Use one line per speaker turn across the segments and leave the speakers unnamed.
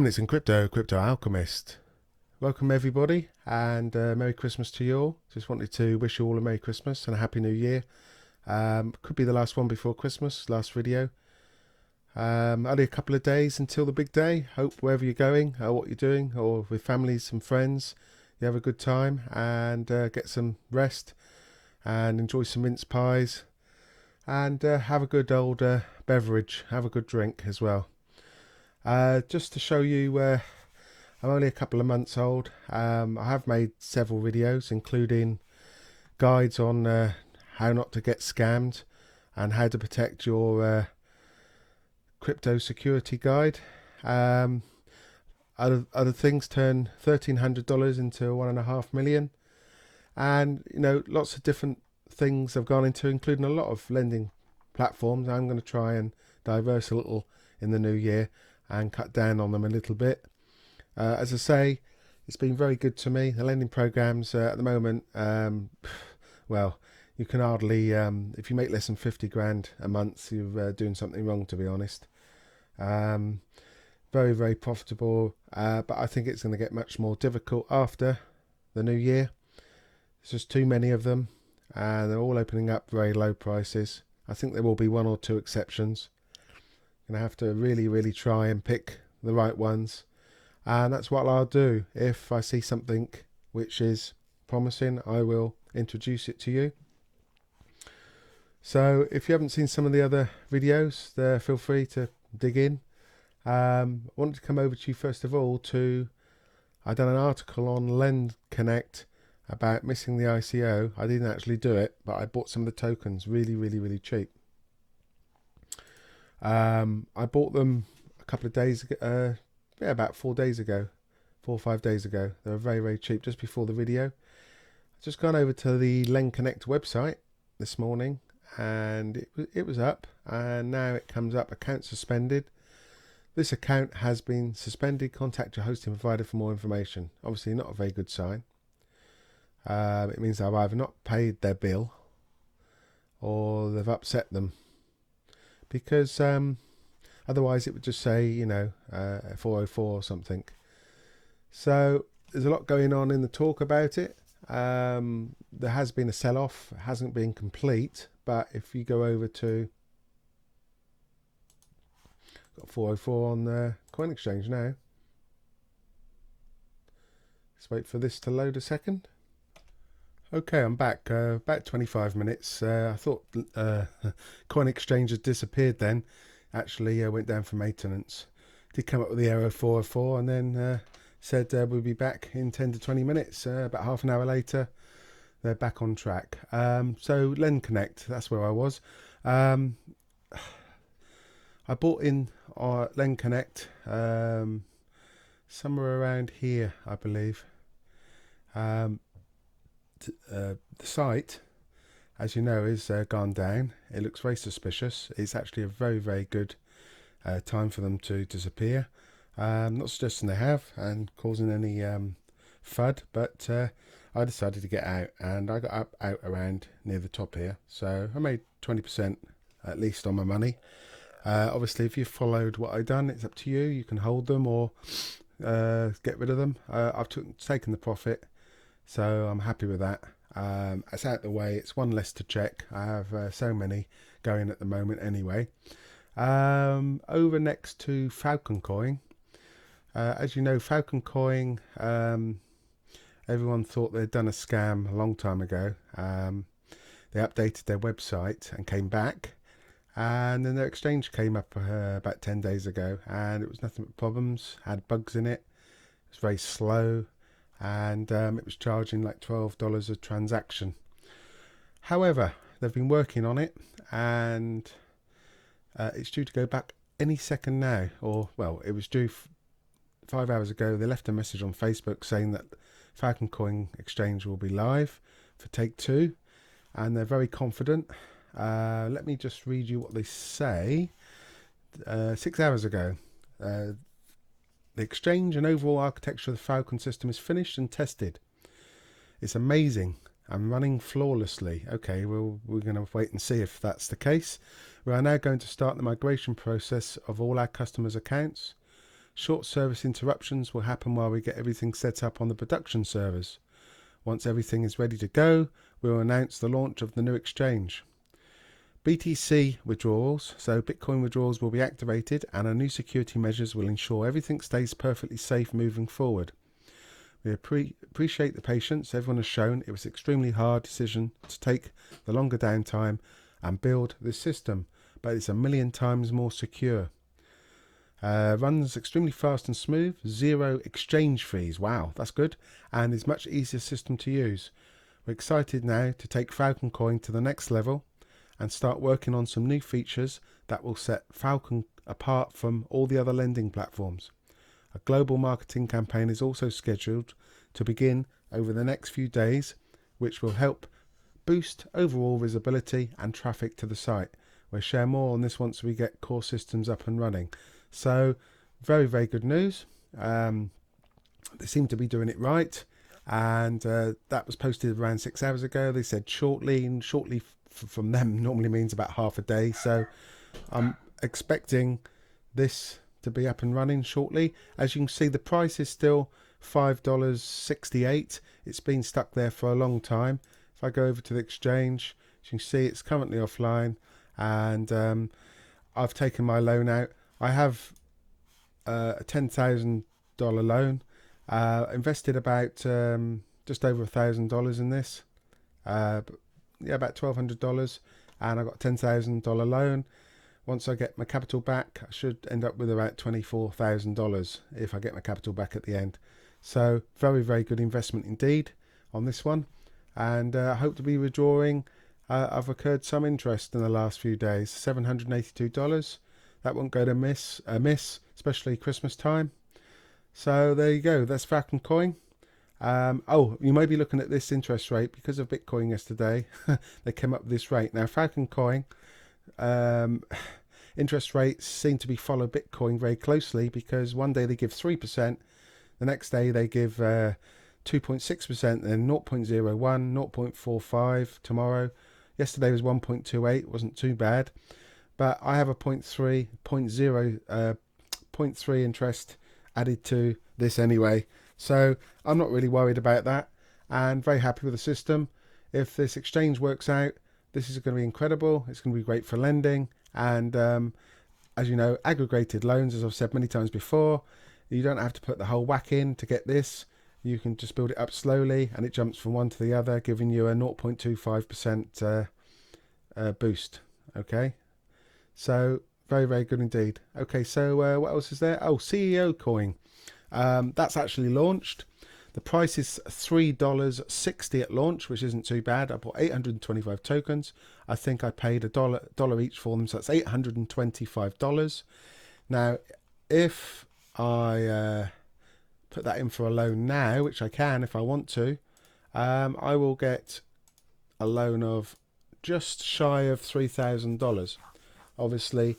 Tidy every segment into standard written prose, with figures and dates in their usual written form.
minutes in crypto alchemist. Welcome everybody, and Merry Christmas to you all. Just wanted to wish you all a Merry Christmas and a Happy New Year. Could be the last one before Christmas, last video. Only a couple of days until the big day. Hope wherever you're going, or what you're doing, or with families and friends, you have a good time and get some rest and enjoy some mince pies and have a good old beverage, have a good drink as well. Just to show you, I'm only a couple of months old. I have made several videos, including guides on how not to get scammed and how to protect your crypto security guide. Other things turn $1,300 into $1.5 million, and lots of different things I've gone into, including a lot of lending platforms. I'm going to try and diverse a little in the new year and cut down on them a little bit. As I say, it's been very good to me. The lending programs at the moment, well, you can hardly, if you make less than 50 grand a month, you're doing something wrong, to be honest. Very, very profitable, but I think it's going to get much more difficult after the new year. There's just too many of them, and they're all opening up very low prices. I think there will be one or two exceptions. Going to have to really, really try and pick the right ones, and that's what I'll do. If I see something which is promising, I will introduce it to you. So if you haven't seen some of the other videos there, feel free to dig in. I wanted to come over to you first of all I done an article on Lendconnect about missing the ICO. I didn't actually do it, but I bought some of the tokens really, really, really cheap. I bought them a couple of days ago, about 4 or 5 days ago. They were very, very cheap just before the video. I've just gone over to the Lendconnect website this morning, and it was up, and now it comes up account suspended. This account has been suspended. Contact your hosting provider for more information. Obviously not a very good sign. It means I've either not paid their bill or they've upset them, because otherwise it would just say 404 or something. So there's a lot going on in the talk about it. There has been a sell-off. It hasn't been complete, but if you go over to, got 404 on the coin exchange now. Let's wait for this to load a second. Okay, I'm back. About 25 minutes. I thought coin exchange had disappeared then. Actually went down for maintenance. Did come up with the error 404, and then said we'll be back in 10 to 20 minutes. About half an hour later, they're back on track. So Lendconnect, that's where I was. I bought in Lendconnect somewhere around here, I believe. The site, as you know, is gone down. It looks very suspicious. It's actually a very, very good time for them to disappear. Not suggesting they have and causing any FUD, but I decided to get out, and I got out around near the top here. So I made 20% at least on my money. Obviously, if you've followed what I've done, it's up to you. You can hold them or get rid of them. I've taken the profit, so I'm happy with that. It's out the way. It's one less to check. I have so many going at the moment anyway. Over next to Falcon coin. As you know, Falcon coin, everyone thought they'd done a scam a long time ago. They updated their website and came back, and then their exchange came up about 10 days ago, and it was nothing but problems. Had bugs in it. It was very slow, and it was charging like $12 a transaction. However, they've been working on it, and it's due to go back any second now. Or, well, it was due 5 hours ago. They left a message on Facebook saying that Falcon coin exchange will be live for take 2, and they're very confident. Let me just read you what they say. 6 hours ago, the exchange and overall architecture of the Falcon system is finished and tested. It's amazing. I'm running flawlessly. Okay, well, we're going to wait and see if that's the case. We are now going to start the migration process of all our customers' accounts. Short service interruptions will happen while we get everything set up on the production servers. Once everything is ready to go, we will announce the launch of the new exchange. BTC withdrawals, so Bitcoin withdrawals, will be activated, and our new security measures will ensure everything stays perfectly safe moving forward. We appreciate the patience everyone has shown. It was an extremely hard decision to take the longer downtime and build this system, but it's a million times more secure. Runs extremely fast and smooth, 0 exchange fees, wow, that's good, and is much easier system to use. We're excited now to take Falcon Coin to the next level and start working on some new features that will set Falcon apart from all the other lending platforms. A global marketing campaign is also scheduled to begin over the next few days, which will help boost overall visibility and traffic to the site. We'll share more on this once we get core systems up and running. So very, very good news. They seem to be doing it right, and that was posted around 6 hours ago. They said shortly, and shortly from them normally means about half a day, so I'm expecting this to be up and running shortly. As you can see, the price is still $5.68. It's been stuck there for a long time. If I go over to the exchange, as you can see, it's currently offline, and I've taken my loan out. I have a $10,000 loan, invested about just over $1,000 in this, yeah, about $1,200, and I got a $10,000 loan. Once I get my capital back, I should end up with about $24,000 if I get my capital back at the end. So very, very good investment indeed on this one, and I hope to be withdrawing. I've incurred some interest in the last few days, $782. That won't go to miss, especially Christmas time. So there you go, that's Falcon Coin. Oh, you may be looking at this interest rate because of Bitcoin yesterday. They came up with this rate. Now Falcon Coin, interest rates seem to be follow Bitcoin very closely, because one day they give 3%, the next day they give 2.6%, then 0.01, 0.45 tomorrow. Yesterday was 1.28, wasn't too bad, but I have a 0.3 interest added to this anyway, so I'm not really worried about that, and very happy with the system. If this exchange works out, this is going to be incredible. It's going to be great for lending, and as you know, aggregated loans, as I've said many times before, you don't have to put the whole whack in to get this. You can just build it up slowly, and it jumps from one to the other, giving you a 0.25% boost. Okay, so very, very good indeed. Okay, so what else is there? Oh, CEO Coin. That's actually launched. The price is $3.60 at launch, which isn't too bad. I bought 825 tokens. I think I paid $1 each for them, so that's $825. Now, if I put that in for a loan now, which I can if I want to, I will get a loan of just shy of $3,000. Obviously,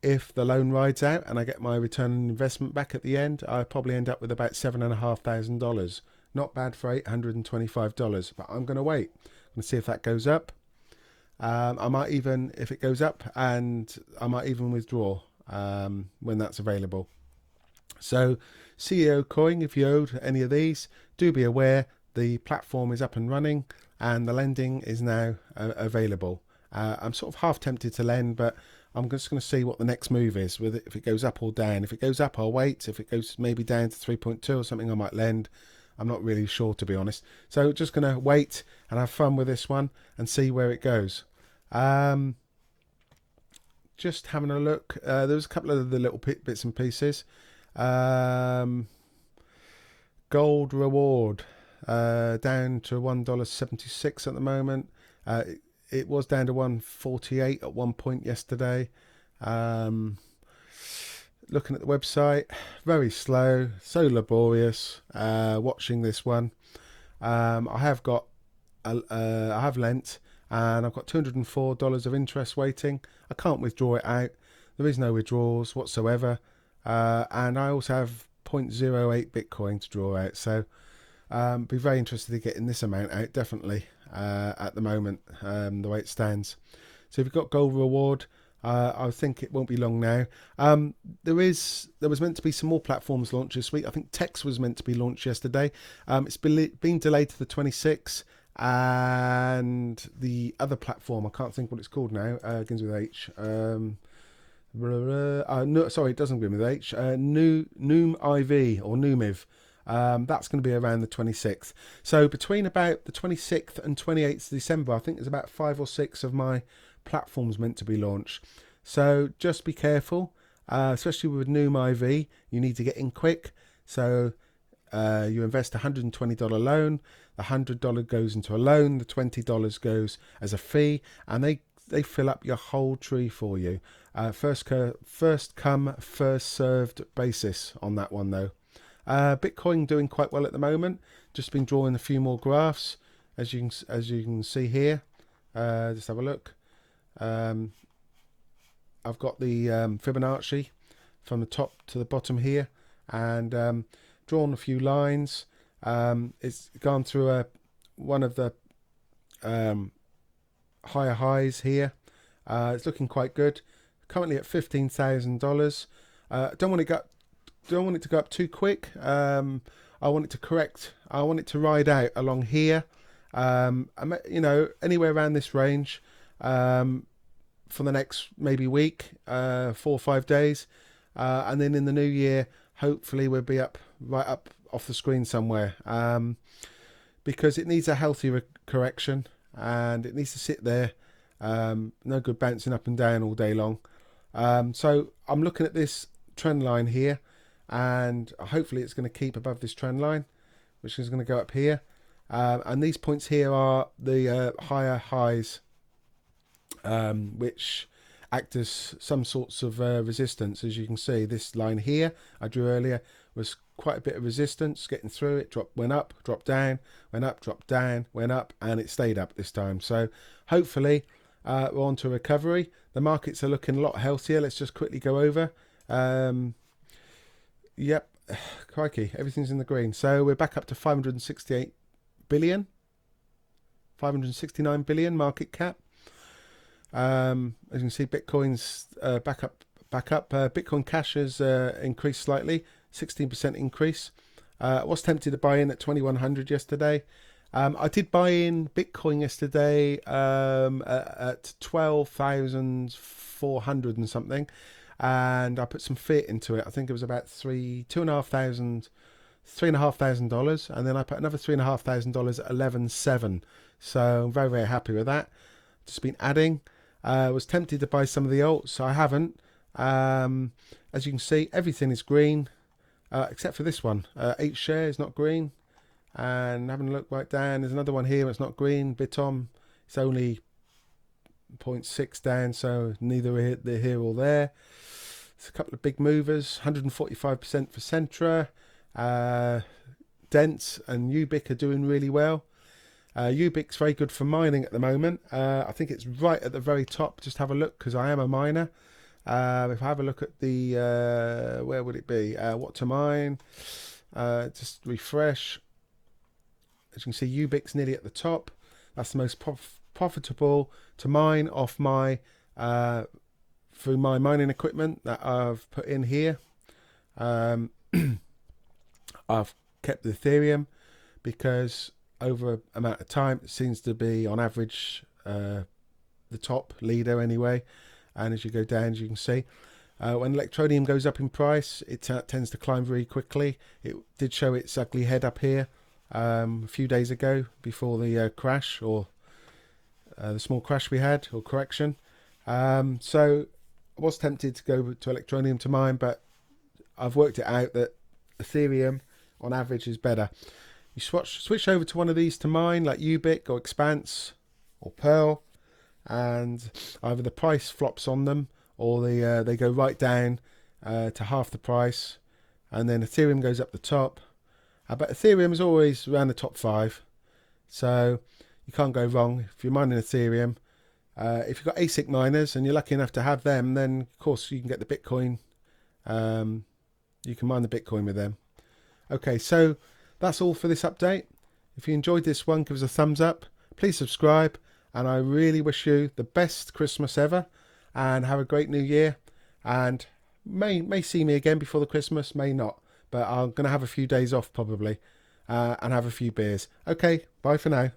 if the loan rides out and I get my return on investment back at the end, I probably end up with about $7,500. Not bad for $825, but I'm going to wait and see if that goes up. I might even, if it goes up, and I might even withdraw when that's available. So CEO Coin, if you owed any of these, do be aware the platform is up and running and the lending is now available. I'm sort of half tempted to lend, but I'm just going to see what the next move is, with it, if it goes up or down. If it goes up, I'll wait. If it goes maybe down to 3.2 or something, I might lend. I'm not really sure, to be honest. So just going to wait and have fun with this one and see where it goes. Just having a look. There was a couple of the little bits and pieces. Gold reward down to $1.76 at the moment. It was down to 148 at one point yesterday. Looking at the website, very slow, so laborious watching this one. I have lent, and I've got $204 of interest waiting. I can't withdraw it out. There is no withdrawals whatsoever, and I also have 0.08 Bitcoin to draw out. So be very interested in getting this amount out, definitely. At the moment, the way it stands. So if you've got gold reward, I think it won't be long now. There was meant to be some more platforms launched this week. I think Tex was meant to be launched yesterday. It's been delayed to the 26th. And the other platform, I can't think what it's called now, begins with H. No, sorry, it doesn't begin with H. Noom IV or Noomiv. That's going to be around the 26th. So between about the 26th and 28th of December, I think there's about 5 or 6 of my platforms meant to be launched. So just be careful, especially with Noom IV. You need to get in quick. So you invest a $120 loan. The $100 goes into a loan. The $20 goes as a fee, and they fill up your whole tree for you. First come, first served basis on that one though. Bitcoin doing quite well at the moment. Just been drawing a few more graphs, as you can see here. Just have a look. I've got the Fibonacci from the top to the bottom here, and drawn a few lines. It's gone through one of the higher highs here. It's looking quite good. Currently at $15,000. Don't want it to go up too quick. I want it to correct. I want it to ride out along here. Anywhere around this range for the next maybe week, 4 or 5 days, and then in the new year, hopefully we'll be right up off the screen somewhere, because it needs a healthy correction, and it needs to sit there. No good bouncing up and down all day long. So I'm looking at this trend line here, and hopefully it's going to keep above this trend line, which is going to go up here. And these points here are the higher highs, which act as some sorts of resistance. As you can see, this line here I drew earlier was quite a bit of resistance getting through it. Went up, dropped down, went up, dropped down, went up, and it stayed up this time. So hopefully we're on to recovery. The markets are looking a lot healthier. Let's just quickly go over. Yep, crikey, everything's in the green. So we're back up to 568 billion, 569 billion market cap. As you can see, Bitcoin's back up. Bitcoin Cash has increased slightly, 16% increase. I was tempted to buy in at 2100 yesterday. I did buy in Bitcoin yesterday at 12,400 and something, and I put some fiat into it. I think it was about $3,500, and then I put another $3,500 at 11.7. So I'm very, very happy with that. Just been adding. Was tempted to buy some of the alts, so I haven't. As you can see, everything is green except for this one. H share is not green. And having a look right down, there's another one here. It's not green. Bitom, it's only 0.6 down, so neither they're here or there. There's a couple of big movers. 145% for Centra. Dents and Ubic are doing really well. Ubic's very good for mining at the moment. I think it's right at the very top. Just have a look, because I am a miner. If I have a look at the where would it be? What to mine? Just refresh. As you can see, Ubic's nearly at the top. That's the most profitable to mine off my through my mining equipment that I've put in here. I've kept the Ethereum because over amount of time it seems to be on average the top leader anyway. And as you go down, as you can see, when electronium goes up in price, it tends to climb very quickly. It did show its ugly head up here a few days ago before the crash, or the small crash we had, or correction. So I was tempted to go to electronium to mine, but I've worked it out that Ethereum on average is better. You switch over to one of these to mine, like Ubic or Expanse or Pearl, and either the price flops on them, or they go right down to half the price, and then Ethereum goes up the top. But Ethereum is always around the top 5, so you can't go wrong if you're mining Ethereum. If you've got ASIC miners and you're lucky enough to have them, then of course you can get the Bitcoin. You can mine the Bitcoin with them. Okay, so that's all for this update. If you enjoyed this one, give us a thumbs up. Please subscribe, and I really wish you the best Christmas ever. and have a great new year. And may see me again before the Christmas, may not. But I'm going to have a few days off probably and have a few beers. Okay, bye for now.